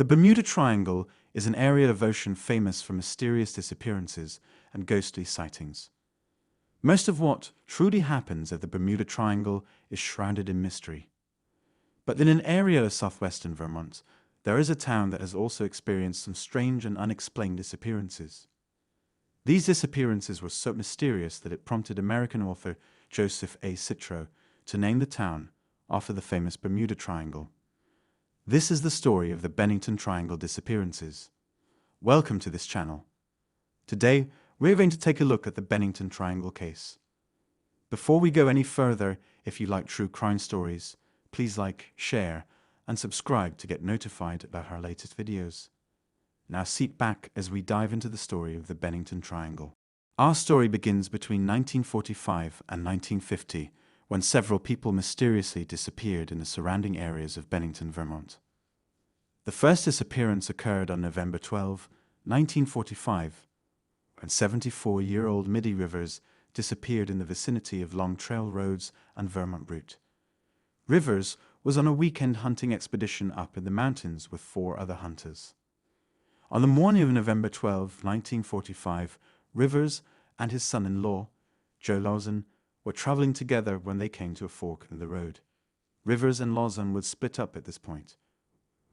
The Bermuda Triangle is an area of ocean famous for mysterious disappearances and ghostly sightings. Most of what truly happens at the Bermuda Triangle is shrouded in mystery. But in an area of southwestern Vermont, there is a town that has also experienced some strange and unexplained disappearances. These disappearances were so mysterious that it prompted American author Joseph A. Citro to name the town after the famous Bermuda Triangle. This is the story of the Bennington Triangle disappearances. Welcome to this channel. Today, we're going to take a look at the Bennington Triangle case. Before we go any further, if you like true crime stories, please like, share, and subscribe to get notified about our latest videos. Now sit back as we dive into the story of the Bennington Triangle. Our story begins between 1945 and 1950, when several people mysteriously disappeared in the surrounding areas of Bennington, Vermont. The first disappearance occurred on November 12, 1945, when 74-year-old Midi Rivers disappeared in the vicinity of Long Trail Roads and Vermont Route. Rivers was on a weekend hunting expedition up in the mountains with 4 other hunters. On the morning of November 12, 1945, Rivers and his son-in-law, Joe Lawson, were traveling together when they came to a fork in the road. Rivers and Lawson would split up at this point,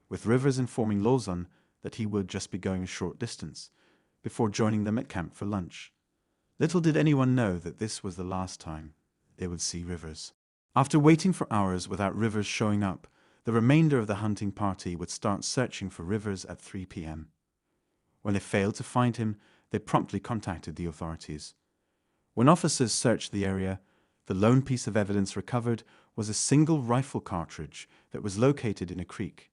with Rivers informing Lawson that he would just be going a short distance before joining them at camp for lunch. Little did anyone know that this was the last time they would see Rivers. After waiting for hours without Rivers showing up, the remainder of the hunting party would start searching for Rivers at 3 p.m. When they failed to find him, they promptly contacted the authorities. When officers searched the area, the lone piece of evidence recovered was a single rifle cartridge that was located in a creek.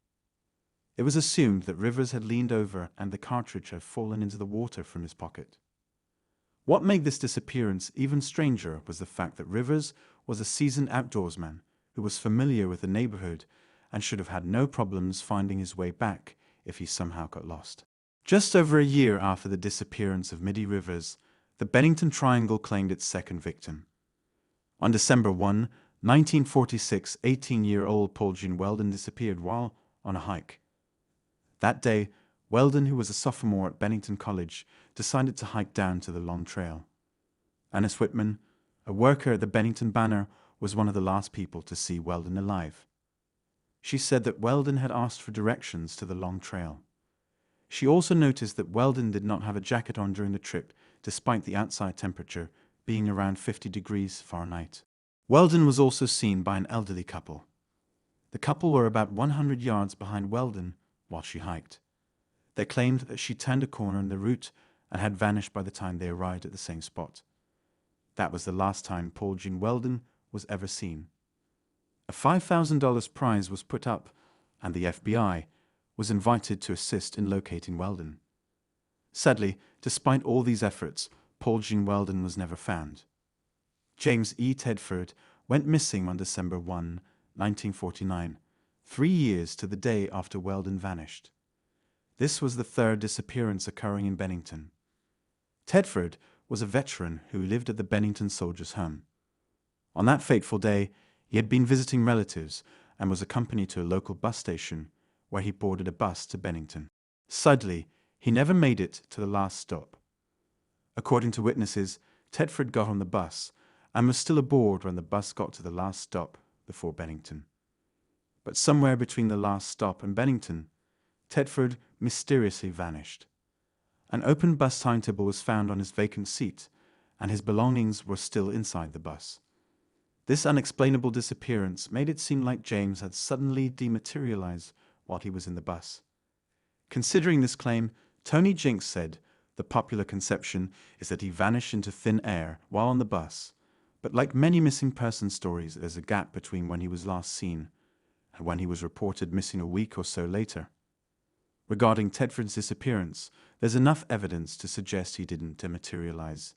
It was assumed that Rivers had leaned over and the cartridge had fallen into the water from his pocket. What made this disappearance even stranger was the fact that Rivers was a seasoned outdoorsman who was familiar with the neighborhood and should have had no problems finding his way back if he somehow got lost. Just over a year after the disappearance of Midi Rivers, the Bennington Triangle claimed its second victim. On December 1, 1946, 18-year-old Paulin Welden disappeared while on a hike. That day, Weldon, who was a sophomore at Bennington College, decided to hike down to the Long Trail. Anna Whitman, a worker at the Bennington Banner, was one of the last people to see Weldon alive. She said that Weldon had asked for directions to the Long Trail. She also noticed that Weldon did not have a jacket on during the trip, despite the outside temperature being around 50 degrees Fahrenheit. Weldon was also seen by an elderly couple. The couple were about 100 yards behind Weldon while she hiked. They claimed that she turned a corner in the route and had vanished by the time they arrived at the same spot. That was the last time Paulin Welden was ever seen. A $5,000 prize was put up, and the FBI was invited to assist in locating Weldon. Sadly, despite all these efforts, Paulin Welden was never found. James E. Tedford went missing on December 1, 1949, 3 years to the day after Weldon vanished. This was the third disappearance occurring in Bennington. Tedford was a veteran who lived at the Bennington Soldiers' Home. On that fateful day, he had been visiting relatives and was accompanied to a local bus station where he boarded a bus to Bennington. Sadly, he never made it to the last stop. According to witnesses, Tedford got on the bus and was still aboard when the bus got to the last stop before Bennington. But somewhere between the last stop and Bennington, Tedford mysteriously vanished. An open bus timetable was found on his vacant seat, and his belongings were still inside the bus. This unexplainable disappearance made it seem like James had suddenly dematerialized while he was in the bus. Considering this claim, Tony Jinks said the popular conception is that he vanished into thin air while on the bus, but like many missing person stories, there's a gap between when he was last seen and when he was reported missing a week or so later. Regarding Tedford's disappearance, there's enough evidence to suggest he didn't dematerialize,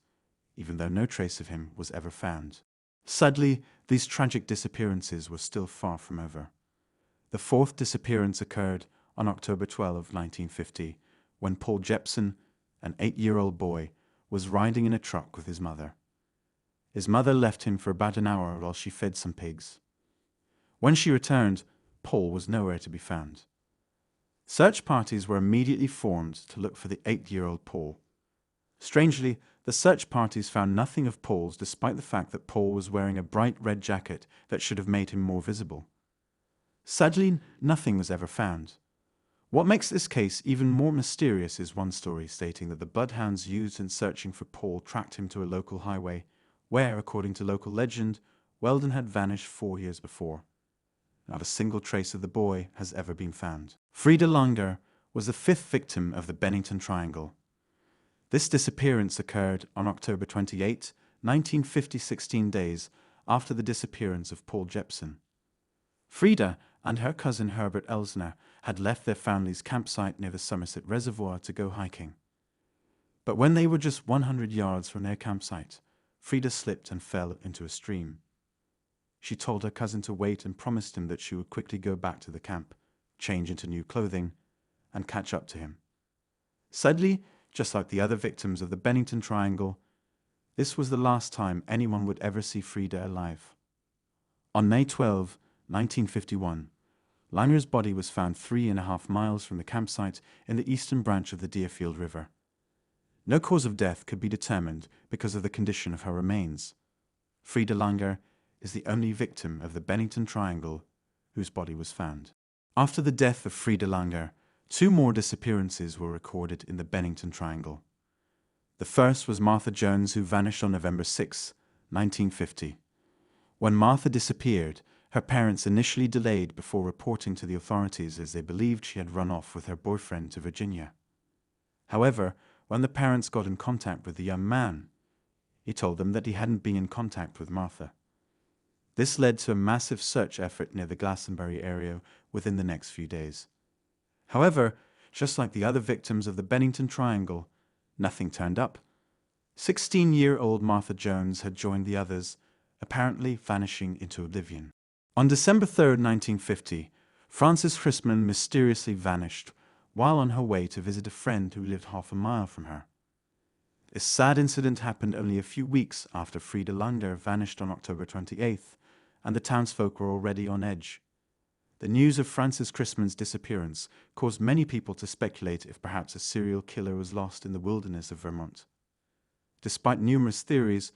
even though no trace of him was ever found. Sadly, these tragic disappearances were still far from over. The fourth disappearance occurred on October 12, 1950, when Paul Jepson, an 8-year-old boy, was riding in a truck with his mother. His mother left him for about an hour while she fed some pigs. When she returned, Paul was nowhere to be found. Search parties were immediately formed to look for the 8-year-old Paul. Strangely, the search parties found nothing of Paul's despite the fact that Paul was wearing a bright red jacket that should have made him more visible. Sadly, nothing was ever found. What makes this case even more mysterious is one story stating that the bloodhounds used in searching for Paul tracked him to a local highway, where, according to local legend, Weldon had vanished 4 years before. Not a single trace of the boy has ever been found. Freda Longer was the 5th victim of the Bennington Triangle. This disappearance occurred on October 28, 1950, 16 days after the disappearance of Paul Jepson. Frieda and her cousin Herbert Elsner had left their family's campsite near the Somerset Reservoir to go hiking. But when they were just 100 yards from their campsite, Frieda slipped and fell into a stream. She told her cousin to wait and promised him that she would quickly go back to the camp, change into new clothing, and catch up to him. Sadly, just like the other victims of the Bennington Triangle, this was the last time anyone would ever see Frieda alive. On May 12, 1951, Langer's body was found 3.5 miles from the campsite in the eastern branch of the Deerfield River. No cause of death could be determined because of the condition of her remains. Freda Longer is the only victim of the Bennington Triangle whose body was found. After the death of Freda Longer, 2 more disappearances were recorded in the Bennington Triangle. The first was Martha Jones, who vanished on November 6, 1950. When Martha disappeared, her parents initially delayed before reporting to the authorities as they believed she had run off with her boyfriend to Virginia. However, when the parents got in contact with the young man, he told them that he hadn't been in contact with Martha. This led to a massive search effort near the Glastonbury area within the next few days. However, just like the other victims of the Bennington Triangle, nothing turned up. 16-year-old Martha Jones had joined the others, apparently vanishing into oblivion. On December 3, 1950, Frances Chrisman mysteriously vanished while on her way to visit a friend who lived half a mile from her. This sad incident happened only a few weeks after Freda Longer vanished on October 28th, and the townsfolk were already on edge. The news of Frances Chrisman's disappearance caused many people to speculate if perhaps a serial killer was lost in the wilderness of Vermont. Despite numerous theories,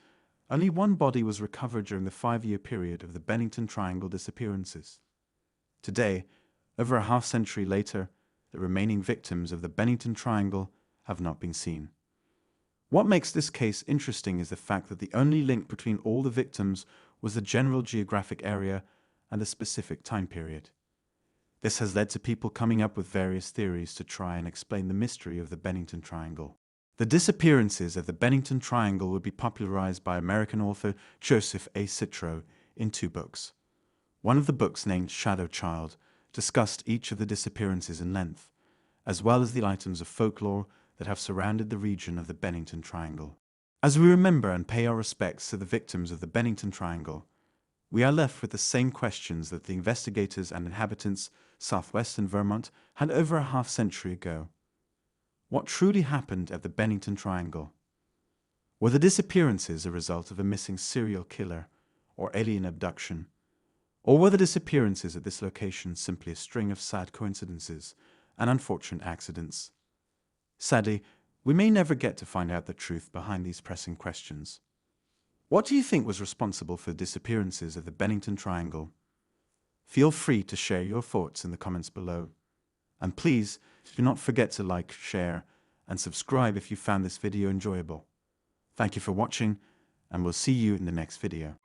only one body was recovered during the 5-year period of the Bennington Triangle disappearances. Today, over a half-century later, the remaining victims of the Bennington Triangle have not been seen. What makes this case interesting is the fact that the only link between all the victims was the general geographic area and a specific time period. This has led to people coming up with various theories to try and explain the mystery of the Bennington Triangle. The disappearances of the Bennington Triangle would be popularized by American author Joseph A. Citro in 2 books. One of the books, named Shadow Child, discussed each of the disappearances in length, as well as the items of folklore that have surrounded the region of the Bennington Triangle. As we remember and pay our respects to the victims of the Bennington Triangle, we are left with the same questions that the investigators and inhabitants southwestern Vermont had over a half-century ago. What truly happened at the Bennington Triangle? Were the disappearances a result of a missing serial killer or alien abduction? Or were the disappearances at this location simply a string of sad coincidences and unfortunate accidents? Sadly, we may never get to find out the truth behind these pressing questions. What do you think was responsible for the disappearances of the Bennington Triangle? Feel free to share your thoughts in the comments below. And please do not forget to like, share, and subscribe if you found this video enjoyable. Thank you for watching, and we'll see you in the next video.